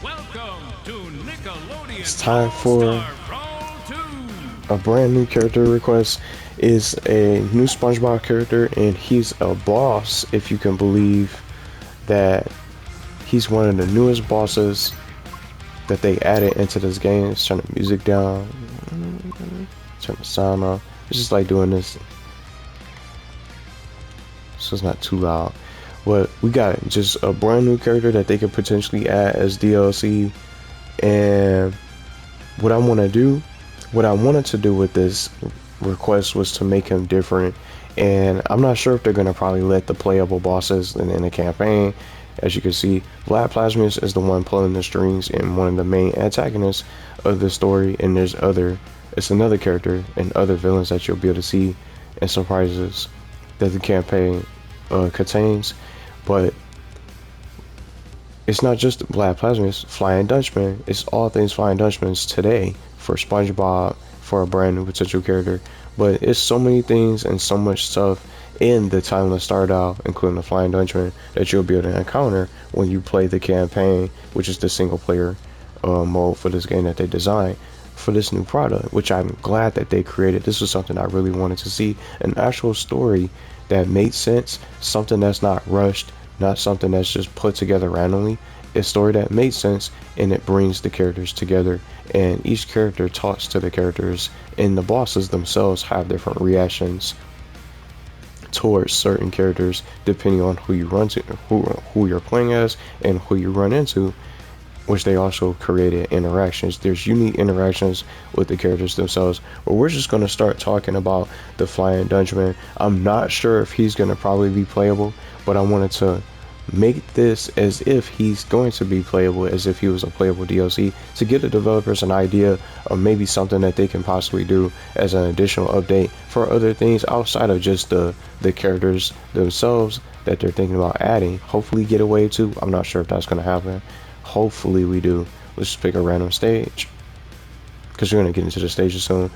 Welcome to Nickelodeon. It's time for Brawl 2. a brand new character request. Is a new SpongeBob character, and he's a boss, if you can believe that he's one of the newest bosses that they added into this game. Let's turn the music down, turn the sound off. It's just like doing this so it's not too loud. But we got just a brand new character that they could potentially add as DLC. And what I want to do, what I wanted to do with this request was to make him different. And I'm not sure if they're gonna probably let the playable bosses in the campaign. As you can see, Vlad Plasmius is the one pulling the strings and one of the main antagonists of the story. And it's another character and other villains that you'll be able to see and surprises that the campaign contains. But it's not just Vlad Plasmius, Flying Dutchman. It's all things Flying Dutchman's today for SpongeBob, for a brand new potential character. But it's so many things and so much stuff in the Timeless Start Out, including the Flying Dutchman, that you'll be able to encounter when you play the campaign, which is the single player mode for this game that they designed for this new product, which I'm glad that they created. This was something I really wanted to see, an actual story that made sense, something that's not rushed, not something that's just put together randomly. A story that makes sense, and it brings the characters together, and each character talks to the characters, and the bosses themselves have different reactions towards certain characters depending on who you run to, who you're playing as, and who you run into, which they also created interactions. There's unique interactions with the characters themselves. But we're just going to start talking about the Flying Dutchman. I'm not sure if he's going to probably be playable, but I wanted to make this as if he's going to be playable, as if he was a playable DLC, to give the developers an idea of maybe something that they can possibly do as an additional update for other things outside of just the characters themselves that they're thinking about adding. Hopefully get away to. I'm not sure if that's going to happen. Hopefully we do. Let's just pick a random stage, because we're going to get into the stages soon.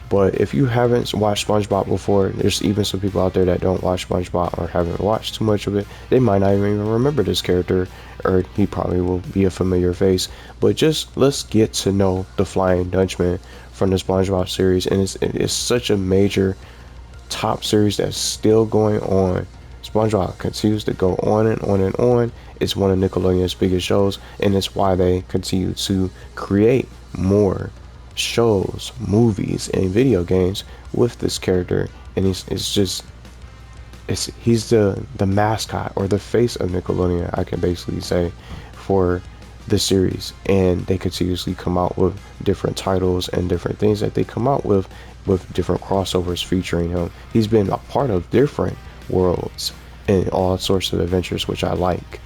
But if you haven't watched SpongeBob before, there's even some people out there that don't watch SpongeBob or haven't watched too much of it. They might not even remember this character, or he probably will be a familiar face. But just let's get to know the Flying Dutchman from the SpongeBob series. And it's such a major top series that's still going on. SpongeBob continues to go on and on and on. It's one of Nickelodeon's biggest shows, and it's why they continue to create more shows, movies, and video games with this character. And he's the mascot or the face of Nickelodeon, I can basically say, for the series. And they continuously come out with different titles and different things that they come out with different crossovers featuring him. He's been a part of different worlds and all sorts of adventures, which I like.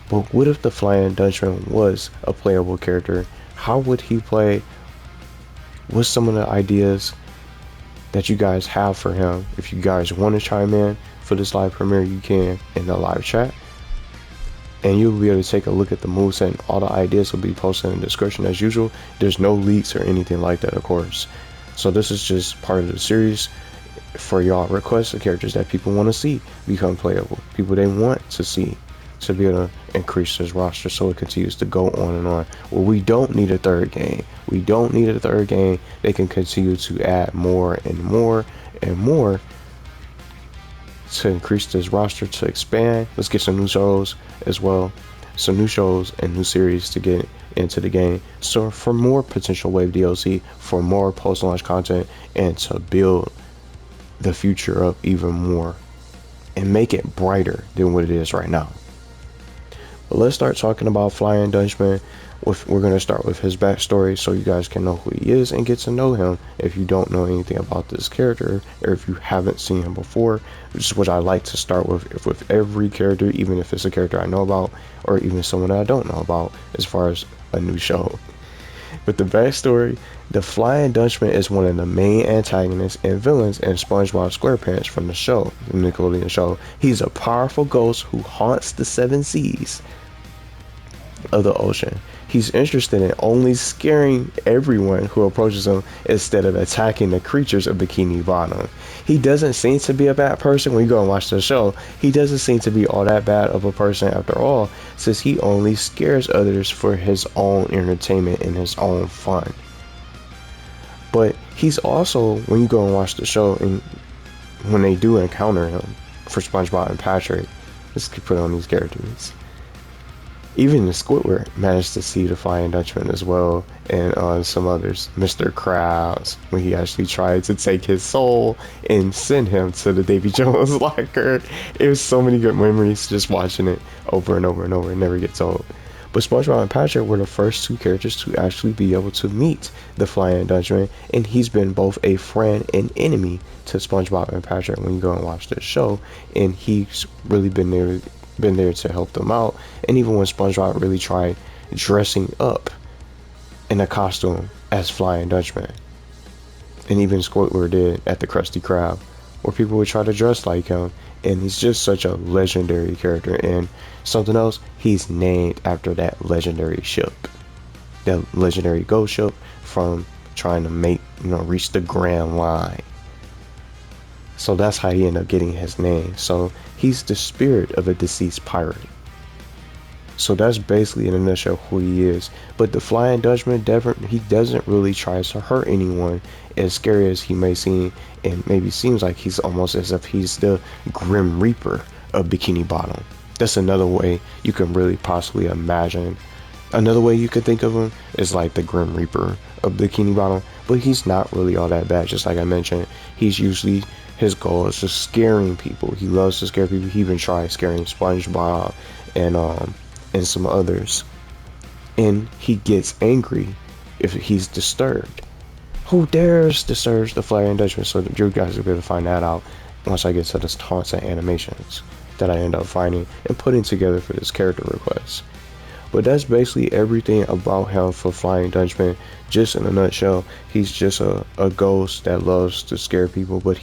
But what if the Flying Dutchman was a playable character? How would he play? What's some of the ideas that you guys have for him? If you guys want to chime in for this live premiere, you can in the live chat, and you'll be able to take a look at the moveset, and all the ideas will be posted in the description as usual. There's no leaks or anything like that, of course. So this is just part of the series for y'all requests of characters that people want to see become playable, people they want to see, to be able to increase this roster so it continues to go on and on. Well, we don't need a third game. We don't need a third game. They can continue to add more and more and more to increase this roster, to expand. Let's get some new shows as well. Some new shows and new series to get into the game. So for more potential wave DLC, for more post-launch content, and to build the future up even more and make it brighter than what it is right now. But let's start talking about Flying Dutchman. We're going to start with his backstory so you guys can know who he is and get to know him if you don't know anything about this character, or if you haven't seen him before, which is what I like to start with every character, even if it's a character I know about or even someone that I don't know about as far as a new show. With the backstory, the Flying Dutchman is one of the main antagonists and villains in SpongeBob SquarePants from the show, the Nickelodeon show. He's a powerful ghost who haunts the seven seas of the ocean. He's interested in only scaring everyone who approaches him instead of attacking the creatures of Bikini Bottom. He doesn't seem to be a bad person. When you go and watch the show, he doesn't seem to be all that bad of a person after all, since he only scares others for his own entertainment and his own fun. But he's also, when you go and watch the show, and when they do encounter him for SpongeBob and Patrick, let's put on these characters. Even the Squidward managed to see the Flying Dutchman as well, and some others. Mr. Krabs, when he actually tried to take his soul and send him to the Davy Jones locker. It was so many good memories just watching it over and over and over. It never gets old. But SpongeBob and Patrick were the first two characters to actually be able to meet the Flying Dutchman, and he's been both a friend and enemy to SpongeBob and Patrick when you go and watch the show, and he's really been there to help them out. And even when SpongeBob really tried dressing up in a costume as Flying Dutchman, and even Squidward did at the Krusty Krab, where people would try to dress like him. And he's just such a legendary character. And something else, he's named after that legendary ship, that legendary ghost ship from trying to reach the Grand Line. So that's how he ended up getting his name. So he's the spirit of a deceased pirate. So that's basically in a nutshell who he is. But the Flying Dutchman, he doesn't really try to hurt anyone, as scary as he may seem, and maybe seems like he's almost as if he's the Grim Reaper of Bikini Bottom. That's another way you can really possibly imagine. Another way you could think of him is like the Grim Reaper of Bikini Bottom, but he's not really all that bad. Just like I mentioned, his goal is just scaring people. He loves to scare people. He even tried scaring SpongeBob and some others. And he gets angry if he's disturbed. Who dares disturb the Flying Dutchman? So you guys will be able to find that out once I get to the taunts and animations that I end up finding and putting together for this character request. But that's basically everything about him for Flying Dutchman. Just in a nutshell, he's just a ghost that loves to scare people. But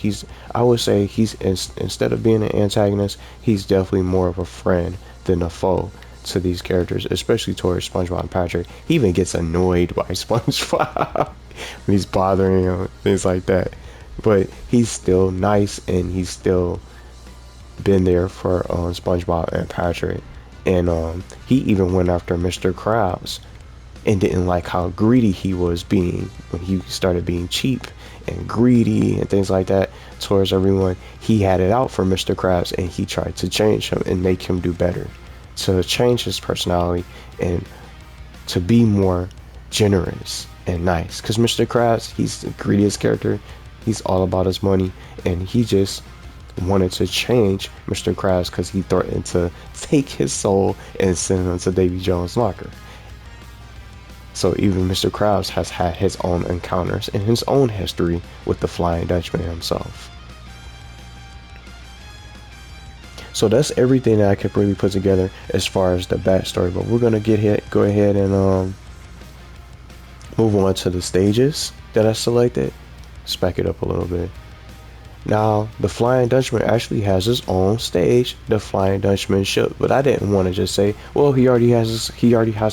I would say instead of being an antagonist, he's definitely more of a friend than a foe to these characters, especially towards SpongeBob and Patrick. He even gets annoyed by SpongeBob when he's bothering him, things like that. But he's still nice, and he's still been there for SpongeBob and Patrick. And he even went after Mr. Krabs and didn't like how greedy he was being when he started being cheap and greedy and things like that towards everyone. He had it out for Mr. Krabs, and he tried to change him and make him do better, to change his personality and to be more generous and nice. Because Mr. Krabs, he's the greediest character. He's all about his money, and he just wanted to change Mr. Krabs because he threatened to take his soul and send him to Davy Jones' locker. So even Mr. Krabs has had his own encounters and his own history with the Flying Dutchman himself. So that's everything that I could really put together as far as the backstory. But we're gonna go ahead and move on to the stages that I selected. Spec it up a little bit. Now, the Flying Dutchman actually has his own stage, the Flying Dutchman ship. But I didn't want to just say, well, he already has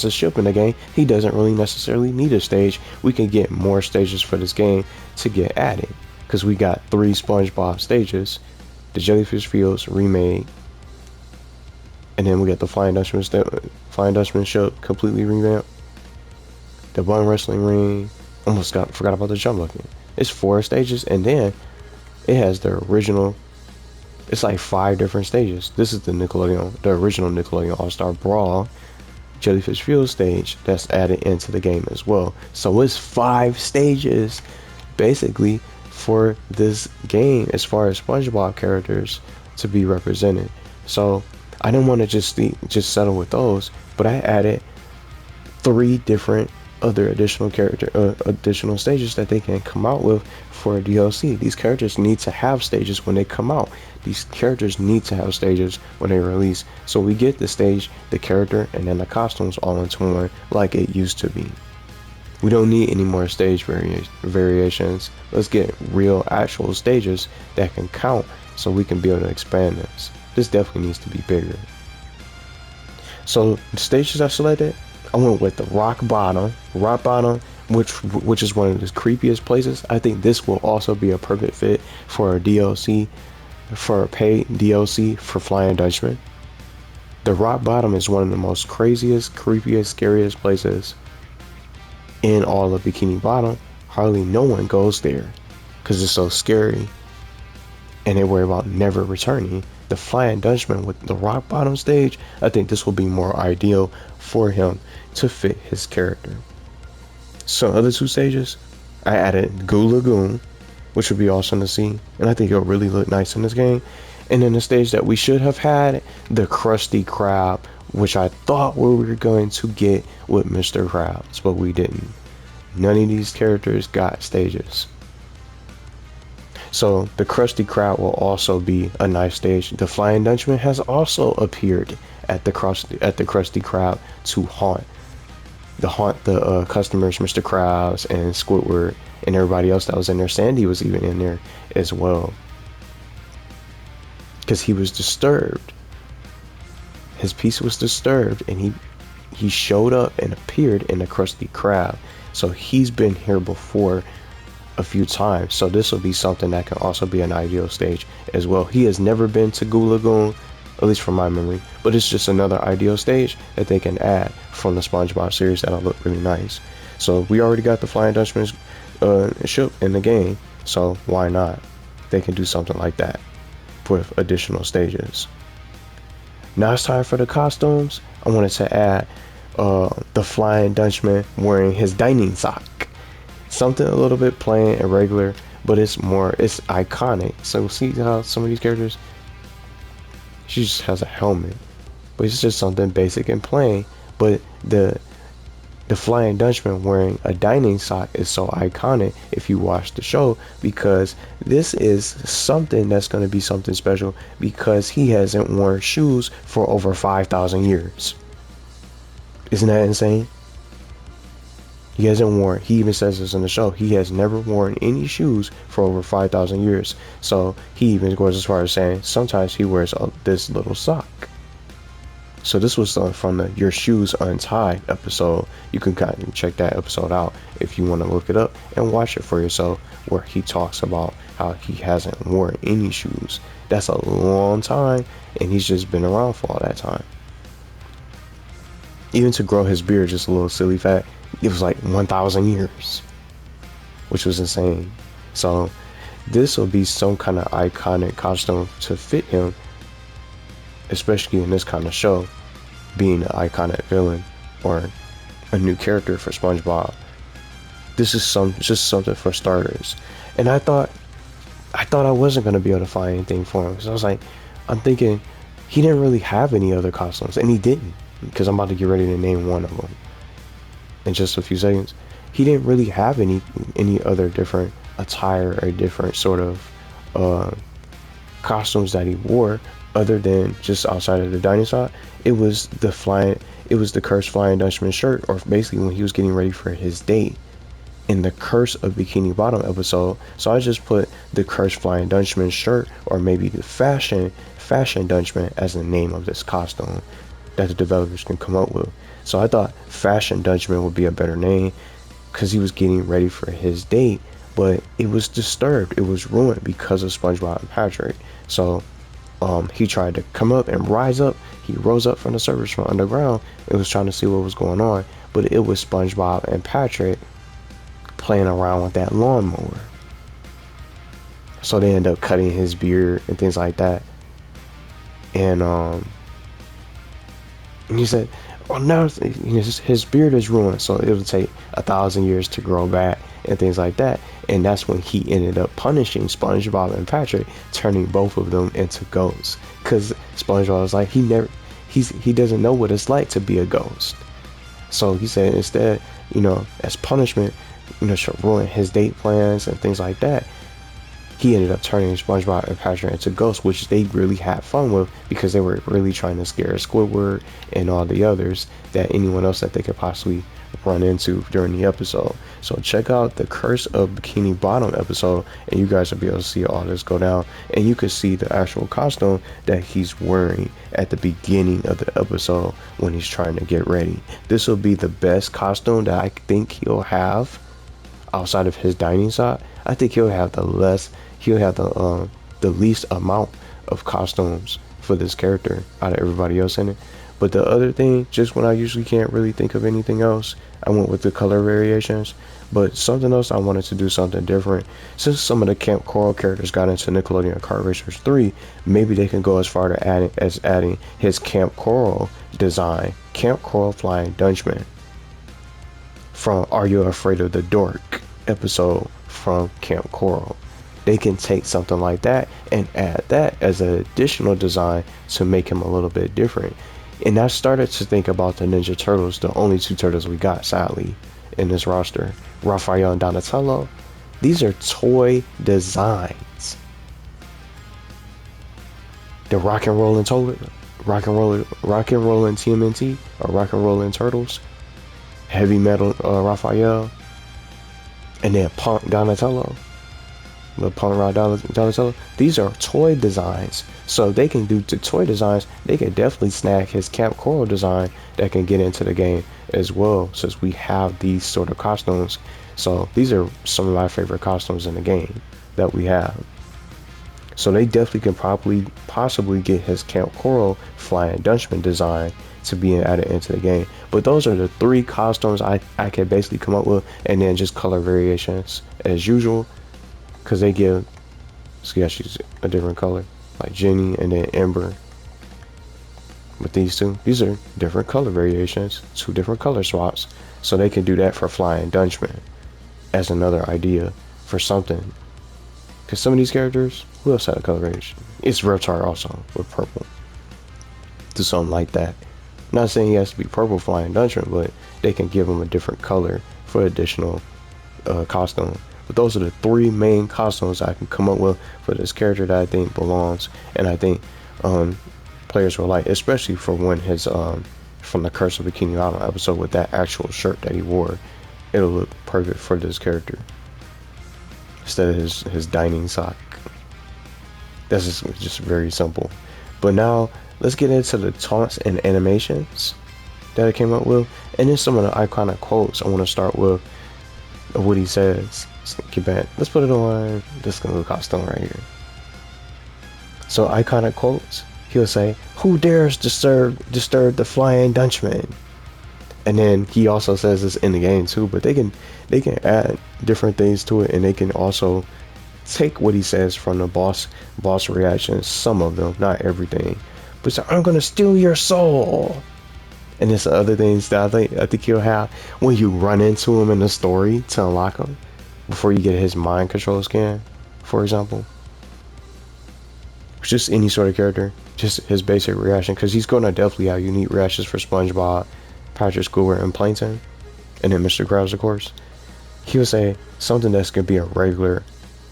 his ship in the game. He doesn't really necessarily need a stage. We can get more stages for this game to get added, because we got 3 SpongeBob stages, the Jellyfish Fields remade, and then we got the Flying Dutchman ship completely revamped, the Bun Wrestling Ring. Forgot about the Jump Bucket. It's 4 stages, and then it has the original. It's like 5 different stages. This is the original Nickelodeon All-Star Brawl Jellyfish Field stage that's added into the game as well. So it's 5 stages basically for this game as far as SpongeBob characters to be represented. So I didn't want to just settle with those, but I added 3 different other additional stages that they can come out with for DLC. These characters need to have stages when they come out. These characters need to have stages when they release. So we get the stage, the character, and then the costumes all into one like it used to be. We don't need any more stage variations. Let's get real actual stages that can count so we can be able to expand this. This definitely needs to be bigger. So the stages I selected, I went with the rock bottom, which is one of the creepiest places. I think this will also be a perfect fit for a DLC, for a paid DLC for Flying Dutchman. The rock bottom is one of the most craziest, creepiest, scariest places in all of Bikini Bottom. Hardly no one goes there because it's so scary, and they worry about never returning. The Flying Dutchman with the rock bottom stage, I think this will be more ideal for him to fit his character. So other two stages, I added Goo Lagoon, which would be awesome to see, and I think it'll really look nice in this game. And then the stage that we should have had, the Krusty Krab, which I thought we were going to get with Mr. Krabs, but we didn't. None of these characters got stages. So the Krusty Krab will also be a nice stage. The Flying Dutchman has also appeared at the Krusty Krab to haunt the customers, Mr. Krabs and Squidward and everybody else that was in there. Sandy was even in there as well, because he was disturbed. His peace was disturbed, and he showed up and appeared in the Krusty Krab. So he's been here before a few times. So this will be something that can also be an ideal stage as well. He has never been to Goo Lagoon, at least from my memory, but it's just another ideal stage that they can add from the SpongeBob series that'll look really nice. So we already got the Flying Dutchman's ship in the game, so why not? They can do something like that with additional stages. Now it's time for the costumes. I wanted to add the Flying Dutchman wearing his dining sock. Something a little bit plain and regular, but it's iconic. So see how some of these characters, she just has a helmet, but it's just something basic and plain. But the Flying Dutchman wearing a dining sock is so iconic if you watch the show, because this is something that's going to be something special, because he hasn't worn shoes for over 5,000 years. Isn't that insane? He even says this in the show, he has never worn any shoes for over 5,000 years. So he even goes as far as saying sometimes he wears this little sock. So this was from the Your Shoes Untied episode. You can kind of check that episode out if you want to look it up and watch it for yourself, where he talks about how he hasn't worn any shoes. That's a long time, and he's just been around for all that time. Even to grow his beard just a little silly fat, it was like 1,000 years, which was insane. So this will be some kind of iconic costume to fit him, especially in this kind of show, being an iconic villain or a new character for SpongeBob. This is just something for starters. And I thought I wasn't going to be able to find anything for him, because I was like, I'm thinking he didn't really have any other costumes, and he didn't, because I'm about to get ready to name one of them in just a few seconds. He didn't really have any other different attire or different sort of costumes that he wore, other than just outside of the dining sock. It was the Cursed Flying Dutchman shirt, or basically when he was getting ready for his date in the Curse of Bikini Bottom episode. So I just put the Cursed Flying Dutchman shirt, or maybe the Fashion Dutchman, as the name of this costume that the developers can come up with. So I thought Fashion Dutchman would be a better name, because he was getting ready for his date, but it was disturbed, it was ruined because of SpongeBob and Patrick. So he tried to come up and rise up. He rose up from the surface from underground and was trying to see what was going on, but it was SpongeBob and Patrick playing around with that lawnmower. So they end up cutting his beard and things like that. And he said, well, now his beard is ruined, so it'll take 1,000 years to grow back and things like that. And that's when he ended up punishing SpongeBob and Patrick, turning both of them into ghosts, because SpongeBob was like, he doesn't know what it's like to be a ghost. So he said, instead, as punishment, should ruin his date plans and things like that. he ended up turning SpongeBob and Patrick into ghosts, which they really had fun with because they were really trying to scare Squidward and all the others, that anyone else that they could possibly run into during the episode. So check out the Curse of Bikini Bottom episode, and you guys will be able to see all this go down, and you can see the actual costume that he's wearing at the beginning of the episode when he's trying to get ready. This will be the best costume that I think he'll have outside of his dining sock. I think he'll have the least amount of costumes for this character out of everybody else in it. But the other thing, just when I usually can't really think of anything else, I went with the color variations. But something else, I wanted to do something different. Since some of the Kamp Koral characters got into Nickelodeon Kart Racers 3, maybe they can go as far to adding his Kamp Koral design, Kamp Koral Flying Dutchman, from Are You Afraid of the Dork episode from Kamp Koral. They can take something like that and add that as an additional design to make him a little bit different. And I started to think about the Ninja Turtles, the only two turtles we got, sadly, in this roster, Raphael and Donatello. These are toy designs. The Rock and Rollin' TMNT, or Rock and Rollin' Turtles, Heavy Metal Raphael, and then Punk Donatello. The Punk Rock Donatello. These are toy designs. So they can do the toy designs, they can definitely snag his Kamp Koral design that can get into the game as well, since we have these sort of costumes. So these are some of my favorite costumes in the game that we have. So they definitely can possibly get his Kamp Koral Flying Dutchman design to be added into the game. But those are the three costumes I can basically come up with, and then just color variations as usual, because they give, see how she's a different color, like Jenny and then Ember. But these are different color variations, two different color swaps, so they can do that for Flying Dutchman as another idea for something. Because some of these characters, who else had a color variation? It's Reptar also with purple. Do something like that. I'm not saying he has to be purple Flying Dutchman, but they can give him a different color for additional costume. But those are the three main costumes I can come up with for this character that I think belongs, and I think players will like, especially for when his from the Curse of Bikini Bottom episode with that actual shirt that he wore. It'll look perfect for this character instead of his dining sock. That's just very simple. But now let's get into the taunts and animations that I came up with, and then some of the iconic quotes. I want to start with what he says. Keep it. Let's put it on this little costume right here. So iconic quotes. He'll say, "Who dares disturb the Flying Dutchman?" And then he also says this in the game too. But they can add different things to it, and they can also take what he says from the boss reactions. Some of them, not everything. But so, "I'm gonna steal your soul." And there's other things that I think he'll have when you run into him in the story to unlock him before you get his mind control scan, for example. Just any sort of character, just his basic reaction, because he's going to definitely have unique reactions for SpongeBob, Patrick, Squidward, and Plankton, and then Mr. Krabs, of course. He'll say something that's going to be a regular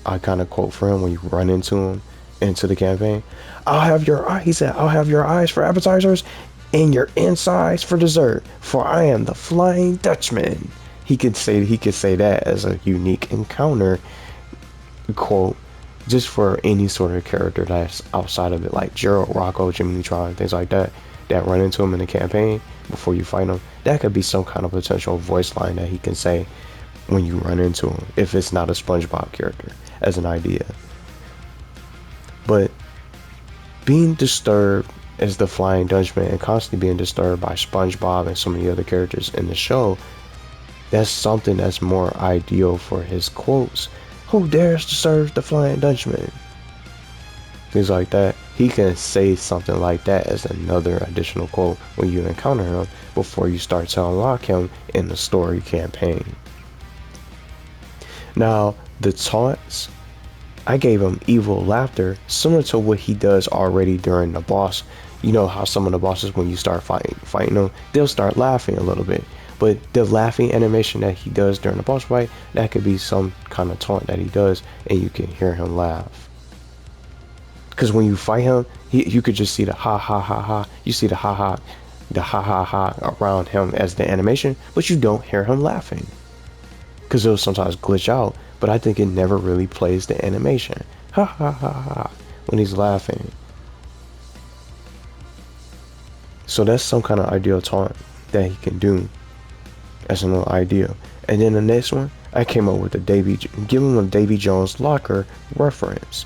iconic quote for him when you run into him into the campaign. He said, "I'll have your eyes for appetizers and your insides for dessert, for I am the Flying Dutchman." He could say that as a unique encounter quote, just for any sort of character that's outside of it, like Gerald, Rocco, Jimmy Neutron, things like that run into him in the campaign before you fight him. That could be some kind of potential voice line that he can say when you run into him, if it's not a SpongeBob character, as an idea. But being disturbed as the Flying Dutchman and constantly being disturbed by SpongeBob and so many other characters in the show, that's something that's more ideal for his quotes. "Who dares disturb the Flying Dutchman?" Things like that. He can say something like that as another additional quote when you encounter him before you start to unlock him in the story campaign. Now, the taunts, I gave him evil laughter, similar to what he does already during the boss. You know how some of the bosses, when you start fighting them, they'll start laughing a little bit. But the laughing animation that he does during the boss fight, that could be some kind of taunt that he does, and you can hear him laugh. Because when you fight him, you could just see the ha ha ha ha. You see the ha ha around him as the animation, but you don't hear him laughing. Because it'll sometimes glitch out, but I think it never really plays the animation. Ha ha ha ha when he's laughing. So that's some kind of ideal taunt that he can do as an idea. And then the next one, I came up with give him a Davy Jones locker reference.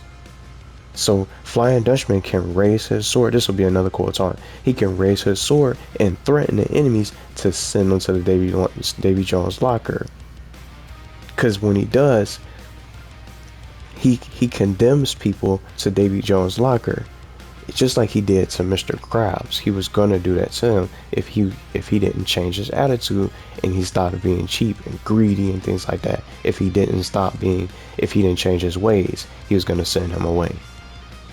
So Flying Dutchman can raise his sword. This will be another cool taunt. He can raise his sword and threaten the enemies to send them to the Davy Jones locker. Because when he does, he condemns people to Davy Jones locker. It's just like he did to Mr. Krabs. He was gonna do that to him if he didn't change his attitude and he stopped being cheap and greedy and things like that. If he didn't change his ways, he was gonna send him away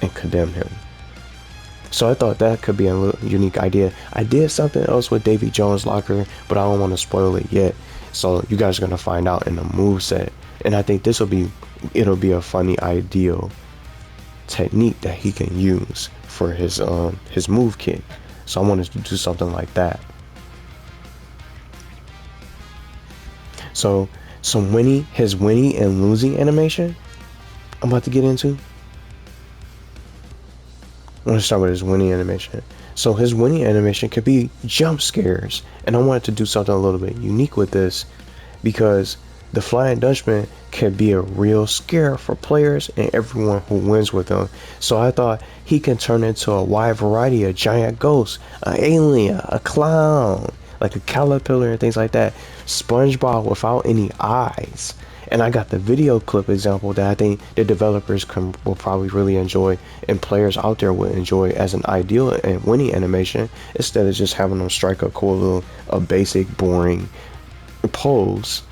and condemn him. So I thought that could be a little unique idea. I did something else with Davy Jones locker, but I don't want to spoil it yet. So you guys are gonna find out in the moveset. And I think it'll be a funny ideal technique that he can use for his move kit. So I wanted to do something like that. So his winning and losing animation I'm about to get into. I want to start with his winning animation. So his winning animation could be jump scares, and I wanted to do something a little bit unique with this because the Flying Dutchman can be a real scare for players and everyone who wins with him. So I thought he can turn into a wide variety of giant ghosts, an alien, a clown, like a caterpillar and things like that. SpongeBob without any eyes. And I got the video clip example that I think the developers will probably really enjoy and players out there will enjoy as an ideal and winning animation instead of just having them strike a cool little, a basic, boring pose.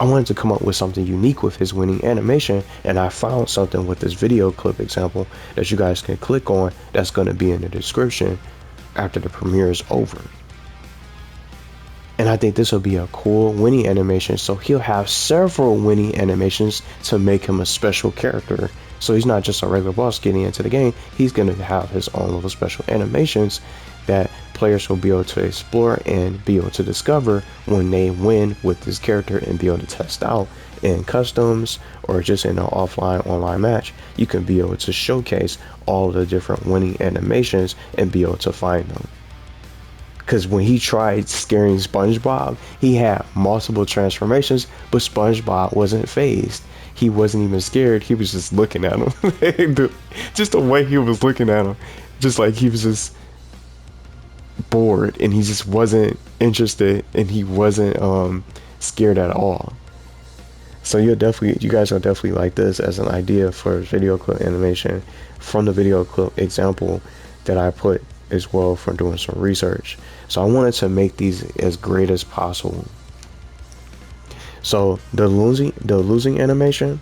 I wanted to come up with something unique with his winning animation, and I found something with this video clip example that you guys can click on that's going to be in the description after the premiere is over. And I think this will be a cool winning animation, so he'll have several winning animations to make him a special character. So he's not just a regular boss getting into the game, he's going to have his own little special animations that players will be able to explore and be able to discover when they win with this character and be able to test out in customs or just in an offline online match. You can be able to showcase all the different winning animations and be able to find them. Because when he tried scaring SpongeBob, he had multiple transformations, but SpongeBob wasn't phased. He wasn't even scared. He was just looking at him. Just the way he was looking at him. Just like he was just bored and he just wasn't interested and he wasn't scared at all. So you guys will definitely like this as an idea for video clip animation from the video clip example that I put as well from doing some research. So I wanted to make these as great as possible. So the losing animation,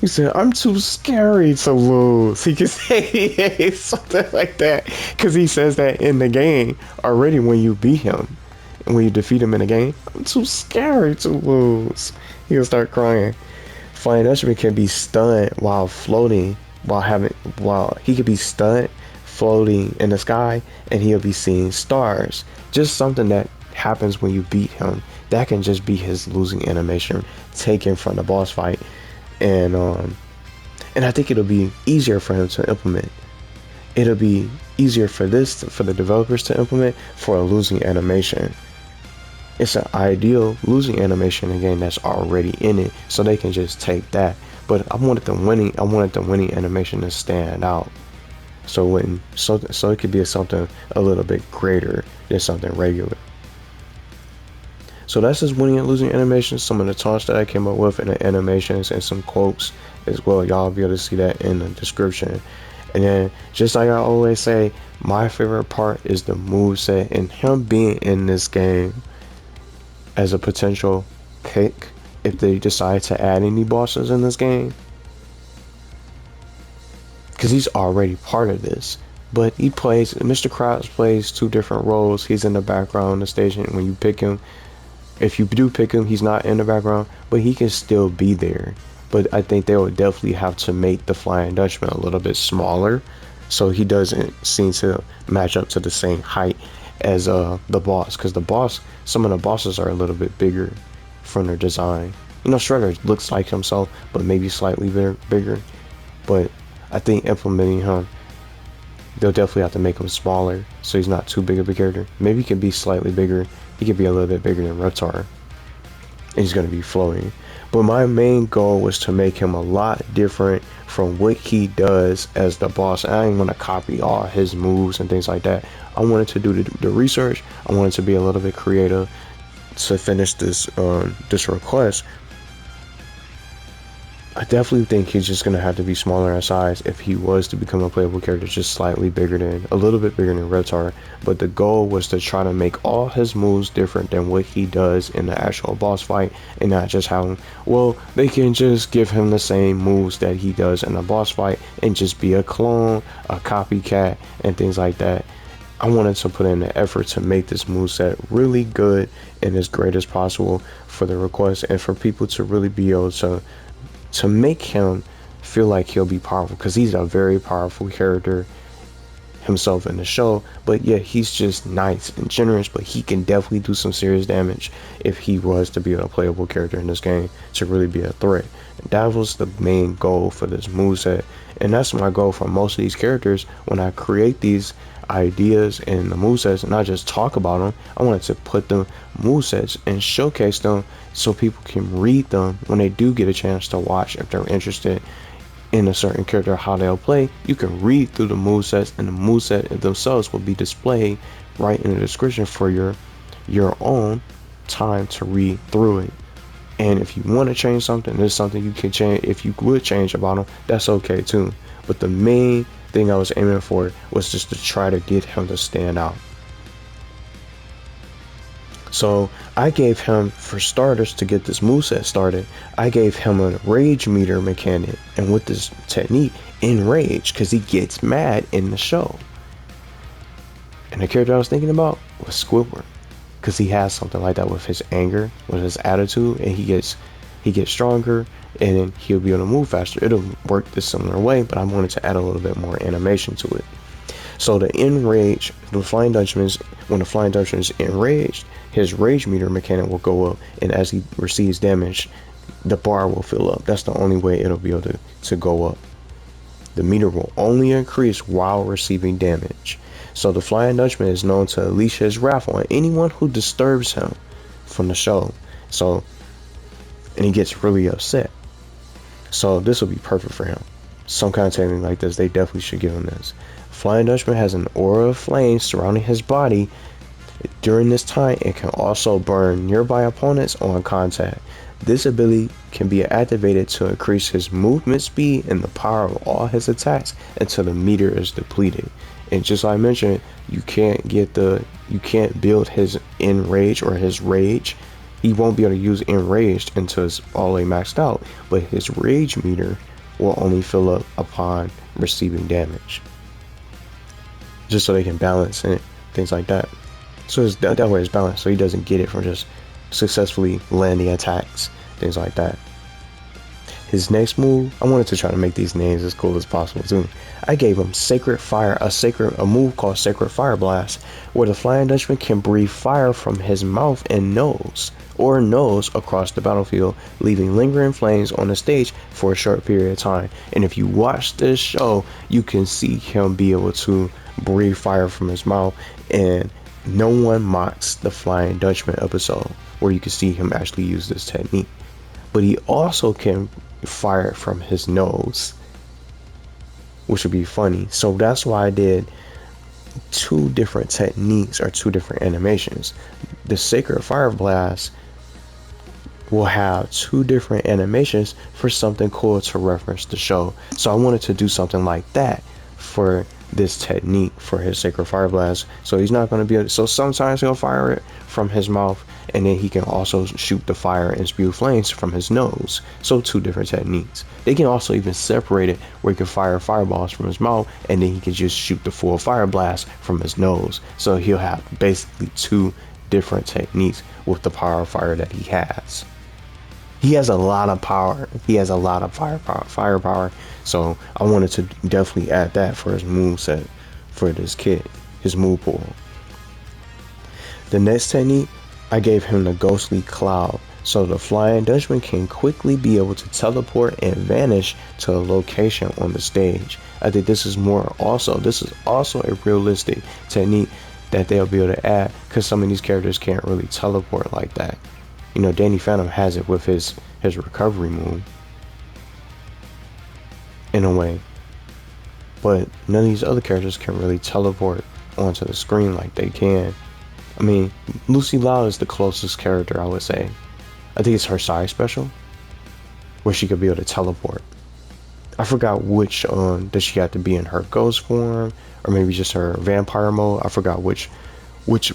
he said, "I'm too scary to lose." He can say something like that because he says that in the game already when you beat him and when you defeat him in the game. "I'm too scary to lose." He'll start crying. Flying Dutchman can be stunned while floating, while he could be stunned floating in the sky and he'll be seeing stars. Just something that happens when you beat him. That can just be his losing animation taken from the boss fight. And I think it'll be easier for him to implement. It'll be easier for the developers to implement for a losing animation. It's an ideal losing animation again that's already in it, so they can just take that. But I wanted the winning animation to stand out. So it could be something a little bit greater than something regular. So that's his winning and losing animations, some of the taunts that I came up with, and the animations and some quotes as well. Y'all will be able to see that in the description. And then, just like I always say, my favorite part is the moveset and him being in this game as a potential pick if they decide to add any bosses in this game. Because he's already part of this. But he plays, Mr. Krabs plays two different roles. He's in the background on the station. When you pick him, if you do pick him, he's not in the background, but he can still be there. But I think they would definitely have to make the Flying Dutchman a little bit smaller, so he doesn't seem to match up to the same height as the boss. Because the boss, some of the bosses are a little bit bigger from their design. You know, Shredder looks like himself, but maybe slightly bigger. But I think implementing him, they'll definitely have to make him smaller, so he's not too big of a character. Maybe he can be slightly bigger. He could be a little bit bigger than Reptar, and he's going to be floating. But my main goal was to make him a lot different from what he does as the boss. I didn't want to copy all his moves and things like that. I wanted to do the research. I wanted to be a little bit creative to finish this request. I definitely think he's just going to have to be smaller in size if he was to become a playable character, just slightly bigger than, a little bit bigger than Reptar. But the goal was to try to make all his moves different than what he does in the actual boss fight, and not just have him, well, they can just give him the same moves that he does in the boss fight and just be a clone, a copycat, and things like that. I wanted to put in the effort to make this moveset really good and as great as possible for the request, and for people to really be able to make him feel like he'll be powerful, because he's a very powerful character himself in the show. But yeah, he's just nice and generous, but he can definitely do some serious damage if he was to be a playable character in this game, to really be a threat. And that was the main goal for this moveset, and that's my goal for most of these characters. When I create these ideas in the movesets and not just talk about them, I wanted to put the movesets and showcase them so people can read them when they do get a chance to watch. If they're interested in a certain character, how they'll play, you can read through the movesets, and the moveset themselves will be displayed right in the description for your own time to read through it. And if you want to change something, there's something you can change. If you would change about him, that's okay too. But the main thing I was aiming for was just to try to get him to stand out. So I gave him, for starters, to get this moveset started, I gave him a rage meter mechanic, and with this technique, enrage, because he gets mad in the show. And the character I was thinking about was Squidward, because he has something like that with his anger, with his attitude, and he gets stronger, and then he'll be able to move faster. It'll work the similar way, but I wanted to add a little bit more animation to it. So the enrage, the Flying Dutchman, when the Flying Dutchman is enraged, his rage meter mechanic will go up, and as he receives damage, the bar will fill up. That's the only way it'll be able to go up. The meter will only increase while receiving damage. So the Flying Dutchman is known to unleash his wrath on anyone who disturbs him from the show. So, and he gets really upset. So this will be perfect for him. Some kind of technique like this, they definitely should give him this. Flying Dutchman has an aura of flame surrounding his body. During this time, it can also burn nearby opponents on contact. This ability can be activated to increase his movement speed and the power of all his attacks until the meter is depleted. And just like I mentioned, you can't build his enrage or his rage. He won't be able to use enraged until it's all the way maxed out, but his rage meter will only fill up upon receiving damage, just so they can balance it, things like that. So that way it's balanced, so he doesn't get it from just successfully landing attacks, things like that. His next move, I wanted to try to make these names as cool as possible too. I gave him Sacred Fire, a move called Sacred Fire Blast, where the Flying Dutchman can breathe fire from his mouth and nose across the battlefield, leaving lingering flames on the stage for a short period of time. And if you watch this show, you can see him be able to breathe fire from his mouth, and no one mocks the Flying Dutchman episode where you can see him actually use this technique. But he also can fire from his nose, which would be funny. So that's why I did two different techniques or two different animations. The Sacred Fire Blast will have two different animations for something cool to reference the show. So I wanted to do something like that for this technique for his Sacred Fire Blast. So he's not going to be able to, so sometimes he'll fire it from his mouth, and then he can also shoot the fire and spew flames from his nose. So 2 different techniques. They can also even separate it where he can fire fireballs from his mouth, and then he can just shoot the full fire blast from his nose. So he'll have basically 2 different techniques with the power of fire that he has. He has a lot of power. He has a lot of firepower. So I wanted to definitely add that for his move set for this kid, his move pool. The next technique, I gave him the Ghostly Cloud. So the Flying Dutchman can quickly be able to teleport and vanish to a location on the stage. I think this is also a realistic technique that they'll be able to add, because some of these characters can't really teleport like that. You know, Danny Phantom has it with his recovery move, in a way. But none of these other characters can really teleport onto the screen like they can. I mean, Lucy Lau is the closest character, I would say. I think it's her side special, where she could be able to teleport. I forgot which, does she have to be in her ghost form, or maybe just her vampire mode? I forgot which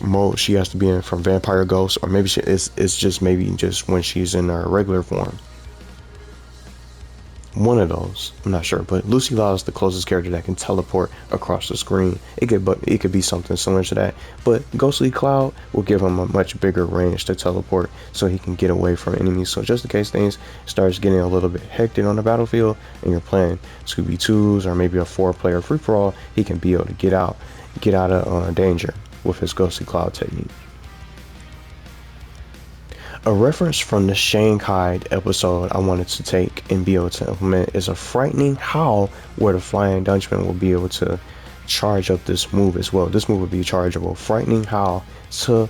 mode she has to be in, from vampire, ghost, or maybe it's just maybe just when she's in her regular form. One of those, I'm not sure, but Lucy Lau is the closest character that can teleport across the screen. It could be something similar to that, but Ghostly Cloud will give him a much bigger range to teleport, so he can get away from enemies. So just in case things starts getting a little bit hectic on the battlefield, and you're playing 2v2s or maybe a 4-player free-for-all, he can be able to get out of danger with his Ghostly Cloud technique. A reference from the Shanghai episode I wanted to take and be able to implement is a frightening howl, where the Flying Dutchman will be able to charge up this move as well. This move will be chargeable. Frightening howl to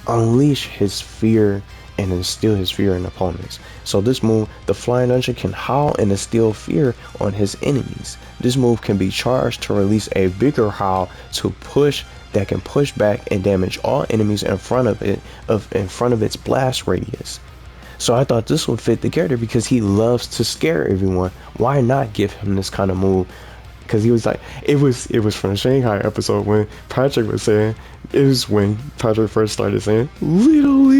unleash his fear and instill his fear in opponents. So this move, the Flying Dutchman can howl and instill fear on his enemies. This move can be charged to release a bigger howl that can push back and damage all enemies in front of its blast radius. So I thought this would fit the character because he loves to scare everyone. Why not give him this kind of move? Because he was like, it was from the Shanghai episode when Patrick was saying, it was when Patrick first started saying little.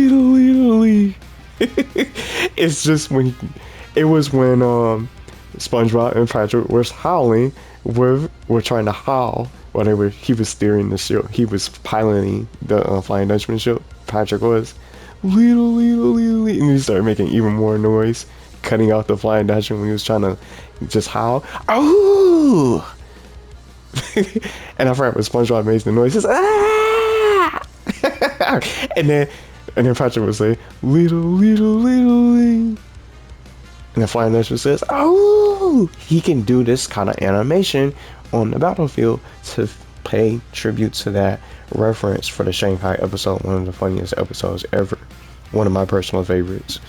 It's just when SpongeBob and Patrick was howling, were trying to howl. He was steering the ship. He was piloting the Flying Dutchman ship. Patrick was little, and he started making even more noise, cutting out the Flying Dutchman when he was trying to just howl. Oh! And I forgot when SpongeBob made the noise. Ah! and then Patrick would say little. And the Flying Dutchman says, "Oh!" He can do this kind of animation on the battlefield to pay tribute to that reference for the Shanghai episode, one of the funniest episodes ever, one of my personal favorites.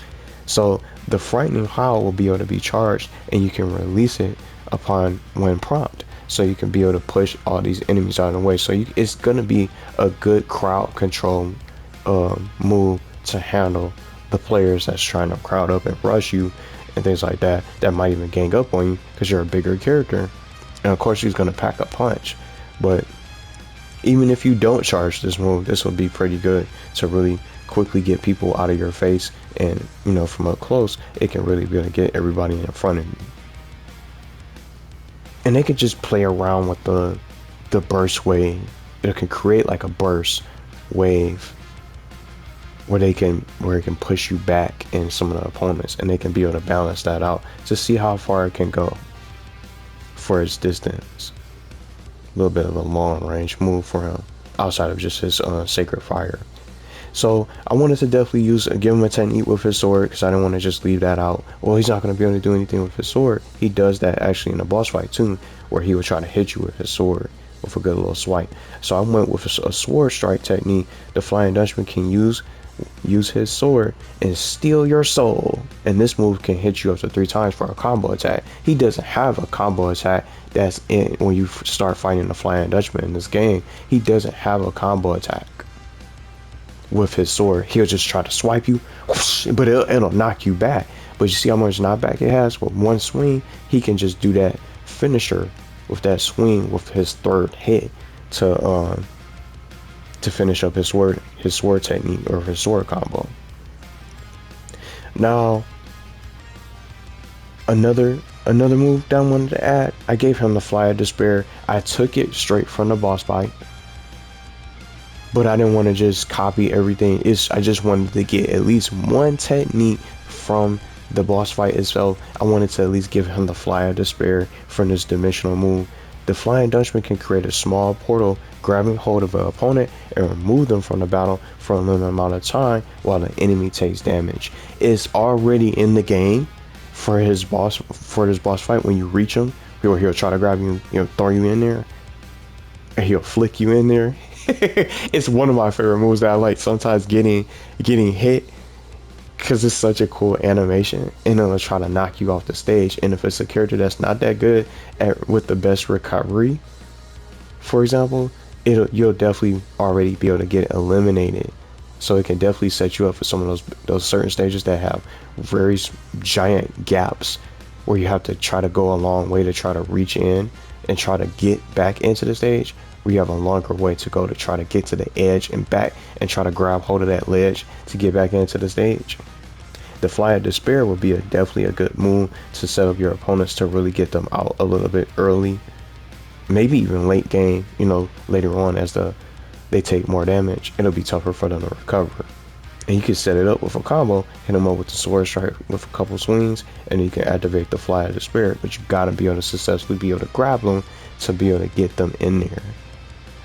So the frightening howl will be able to be charged, and you can release it when prompt, so you can be able to push all these enemies out of the way. So it's gonna be a good crowd control move to handle the players that's trying to crowd up and rush you and things like that might even gang up on you because you're a bigger character. And of course he's going to pack a punch. But even if you don't charge this move, this will be pretty good to really quickly get people out of your face. And, you know, from up close, it can really be able to get everybody in front of you. And they can just play around with the burst wave. It can create like a burst wave where it can push you back in some of the opponents. And they can be able to balance that out to see how far it can go for its distance. A little bit of a long range move for him outside of just his Sacred Fire. So I wanted to definitely give him a technique with his sword, because I didn't want to just leave that out. Well, he's not going to be able to do anything with his sword. He does that actually in the boss fight too, where he would try to hit you with his sword with a good little swipe. So I went with a sword strike technique. The Flying Dutchman can use his sword and steal your soul, and this move can hit you up to 3 times for a combo attack. He doesn't have a combo attack that's in when you start fighting the Flying Dutchman in this game. He doesn't have a combo attack with his sword. He'll just try to swipe you, but it'll knock you back. But you see how much knockback it has with one swing? He can just do that finisher with that swing with his third hit to finish up his sword technique or his sword combo. Now another move that I wanted to add, I gave him the Fly of Despair. I took it straight from the boss fight, but I didn't want to just copy everything. I just wanted to get at least one technique from the boss fight itself. I wanted to at least give him the Fly of Despair from this dimensional move. The Flying Dutchman can create a small portal, grabbing hold of an opponent and remove them from the battle for a limited amount of time while the enemy takes damage. It's already in the game for this boss fight. When you reach him, he'll try to grab you, throw you in there, and he'll flick you in there. It's one of my favorite moves that I like. Sometimes getting hit, because it's such a cool animation, and it'll try to knock you off the stage. And if it's a character that's not that good with the best recovery, for example, you'll definitely already be able to get eliminated. So it can definitely set you up for some of those certain stages that have very giant gaps where you have to try to go a long way to try to reach in and try to get back into the stage, where you have a longer way to go to try to get to the edge and back and try to grab hold of that ledge to get back into the stage. The Fly of Despair would be definitely a good move to set up your opponents to really get them out a little bit early, maybe even late game. Later on as they take more damage, it'll be tougher for them to recover. And you can set it up with a combo, hit them up with the sword strike with a couple swings, and you can activate the Fly of Despair. But you gotta be able to successfully be able to grab them to be able to get them in there.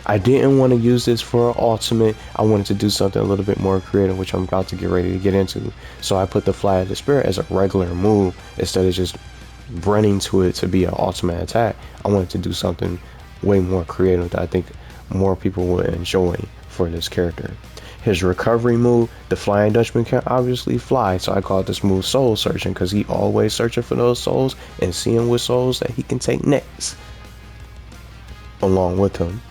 I didn't want to use this for an ultimate. I wanted to do something a little bit more creative, which I'm about to get ready to get into. So I put the Fly of Despair as a regular move instead of just running to it to be an ultimate attack. I wanted to do something way more creative that I think more people would enjoy for this character. His recovery move, the Flying Dutchman can obviously fly, so I call this move Soul Searching, because he always searching for those souls and seeing what souls that he can take next along with him.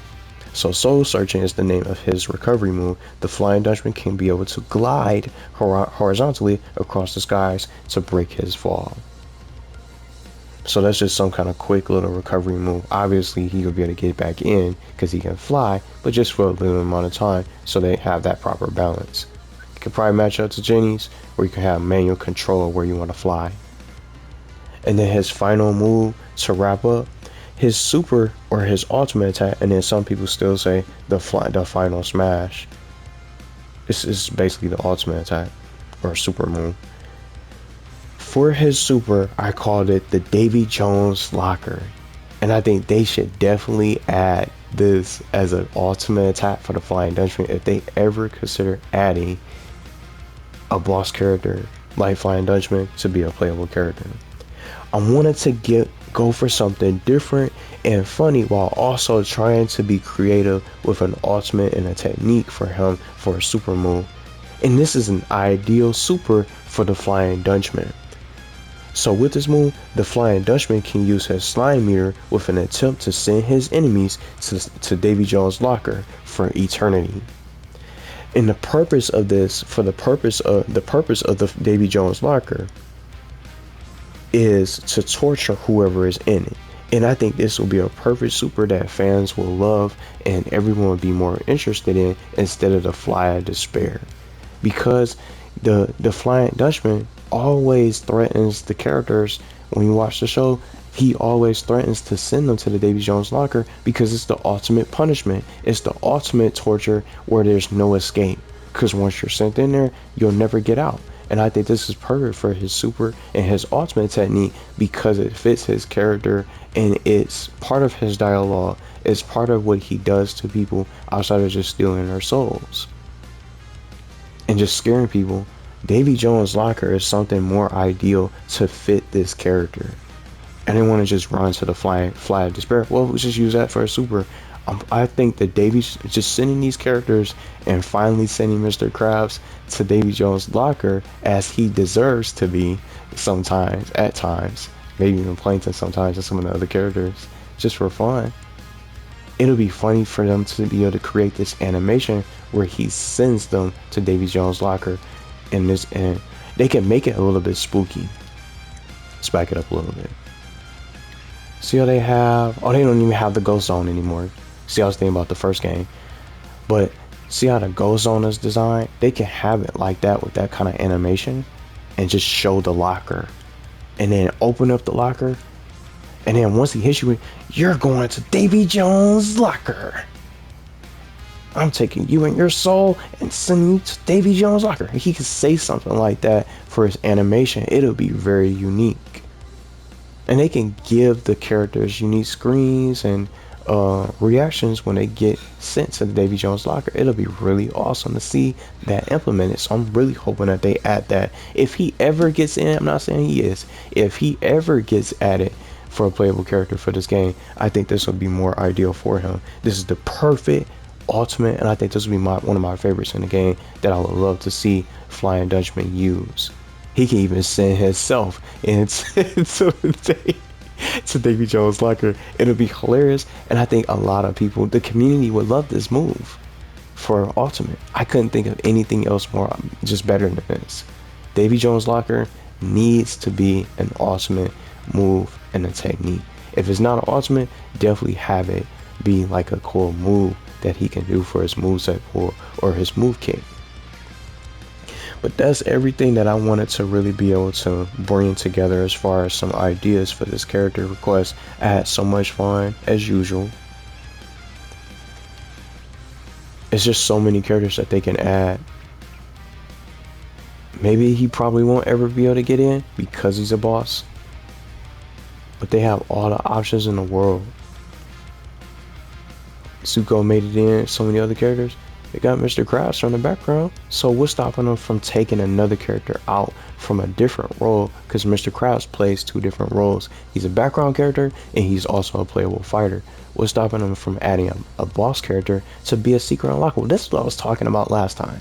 So Soul Searching is the name of his recovery move. The Flying Dutchman can be able to glide horizontally across the skies to break his fall. So that's just some kind of quick little recovery move. Obviously, he will be able to get back in because he can fly, but just for a limited amount of time, so they have that proper balance. You can probably match up to Jenny's, or you can have manual control where you want to fly. And then his final move to wrap up, his super or his ultimate attack, and then some people still say the final smash. This is basically the ultimate attack or super move. For his super, I called it the Davy Jones Locker, and I think they should definitely add this as an ultimate attack for the Flying Dutchman if they ever consider adding a boss character like Flying Dutchman to be a playable character. I wanted to go for something different and funny while also trying to be creative with an ultimate and a technique for him for a super move. And this is an ideal super for the Flying Dutchman. So with this move, the Flying Dutchman can use his slime meter with an attempt to send his enemies to Davy Jones' locker for eternity. And the purpose of this, the purpose of the Davy Jones locker, is to torture whoever is in it. And I think this will be a perfect super that fans will love and everyone will be more interested in instead of the Fly of Despair. Because the Flying Dutchman always threatens the characters. When you watch the show, he always threatens to send them to the Davy Jones locker because it's the ultimate punishment. It's the ultimate torture where there's no escape. Because once you're sent in there, you'll never get out. And I think this is perfect for his super and his ultimate technique because it fits his character and it's part of his dialogue. It's part of what he does to people outside of just stealing their souls and just scaring people. Davy Jones' locker is something more ideal to fit this character. I didn't want to just run to the Fly of Despair. Well, let's just use that for a super. I think that Davy's just sending these characters and finally sending Mr. Krabs to Davy Jones' locker as he deserves to be sometimes, at times. Maybe even Plankton sometimes and some of the other characters, just for fun. It'll be funny for them to be able to create this animation where he sends them to Davy Jones' locker in this, and they can make it a little bit spooky. Let's back it up a little bit. See how they have, oh, they don't even have the ghost zone anymore. See, I was thinking about the first game, but see how the ghost zone is designed? They can have it like that with that kind of animation and just show the locker and then open up the locker. And then once he hits you, you're going to Davy Jones' locker. I'm taking you and your soul and sending you to Davy Jones' locker. He could say something like that for his animation. It'll be very unique. And they can give the characters unique screens and reactions when they get sent to the Davy Jones locker. It'll be really awesome to see that implemented. So I'm really hoping that they add that. If he ever gets in, I'm not saying he is. If he ever gets added for a playable character for this game, I think this would be more ideal for him. This is the perfect ultimate, and I think this would be one of my favorites in the game that I would love to see Flying Dutchman use. He can even send himself into to Davy Jones' locker. It'll be hilarious, and I think a lot of people, the community, would love this move for Ultimate. I couldn't think of anything else more just better than this. Davy Jones' locker needs to be an Ultimate move and a technique. If it's not an Ultimate, definitely have it be like a cool move that he can do for his moveset or his move kit. But that's everything that I wanted to really be able to bring together as far as some ideas for this character request. I had so much fun as usual. It's just so many characters that they can add. Maybe he probably won't ever be able to get in because he's a boss. But they have all the options in the world. Zuko made it in, so many other characters. They got Mr. Krabs from the background, so what's stopping them from taking another character out from a different role? Because Mr. Krabs plays two different roles. He's a background character and he's also a playable fighter. What's stopping them from adding a boss character to be a secret unlockable? This is what I was talking about last time.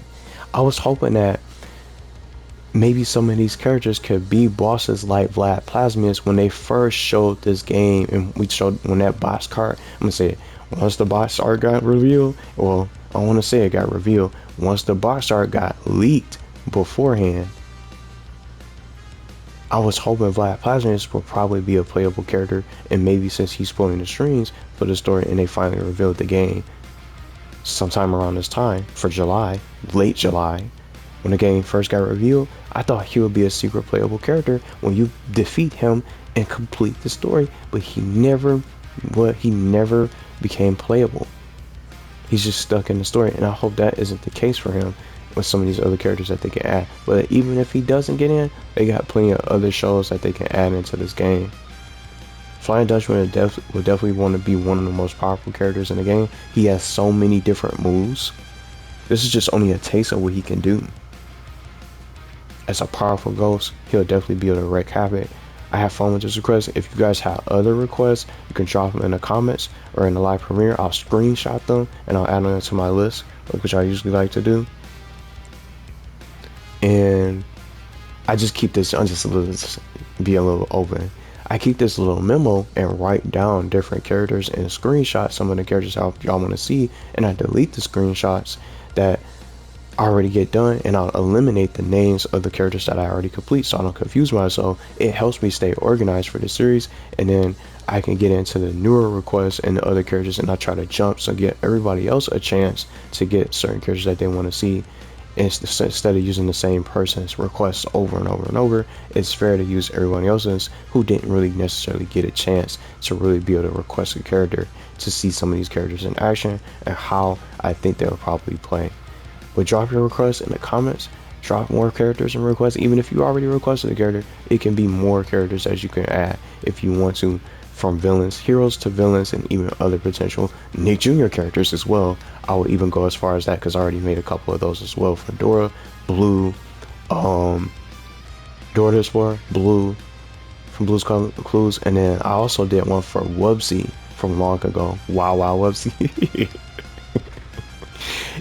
I was hoping that maybe some of these characters could be bosses like Vlad Plasmius when they first showed this game, and we showed when that box card, I'm gonna say it, once the box art got revealed, well, I want to say it got revealed. Once the box art got leaked beforehand, I was hoping Vlad Plasmius would probably be a playable character, and maybe since he's pulling the strings for the story and they finally revealed the game sometime around this time for July, late July, when the game first got revealed, I thought he would be a secret playable character when you defeat him and complete the story, but he never became playable. He's just stuck in the story, and I hope that isn't the case for him with some of these other characters that they can add. But even if he doesn't get in, they got plenty of other shows that they can add into this game. Flying Dutchman will definitely want to be one of the most powerful characters in the game. He has so many different moves. This is just only a taste of what he can do. As a powerful ghost, he'll definitely be able to wreak havoc. I have fun with this request. If you guys have other requests, you can drop them in the comments or in the live premiere. I'll screenshot them and I'll add them to my list, which I usually like to do. And I just keep this, be a little open. I keep this little memo and write down different characters and screenshot some of the characters y'all want to see, and I delete the screenshots that already get done, and I'll eliminate the names of the characters that I already complete so I don't confuse myself. It helps me stay organized for the series, and then I can get into the newer requests and the other characters, and I try to jump so get everybody else a chance to get certain characters that they want to see. Instead of using the same person's requests over and over and over, it's fair to use everyone else's who didn't really necessarily get a chance to really be able to request a character to see some of these characters in action and how I think they'll probably play. But drop your requests in the comments, drop more characters and requests. Even if you already requested a character, it can be more characters that you can add if you want to, from villains, heroes to villains, and even other potential Nick Jr. characters as well. I would even go as far as that because I already made a couple of those as well for Dora, Blue, Dora Explorer, Blue from Blue's Clues, and then I also did one for Wubsy from long ago. Wow Wubsy.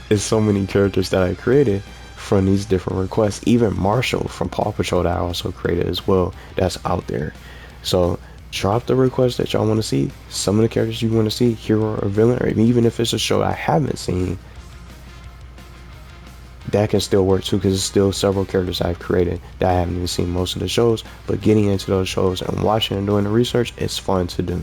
There's so many characters that I created from these different requests. Even Marshall from Paw Patrol that I also created as well, that's out there. So drop the requests that y'all want to see, some of the characters you want to see, hero or villain, or even if it's a show I haven't seen. that can still work too, because it's still several characters I've created that I haven't even seen most of the shows, but getting into those shows and watching and doing the research, it's fun to do.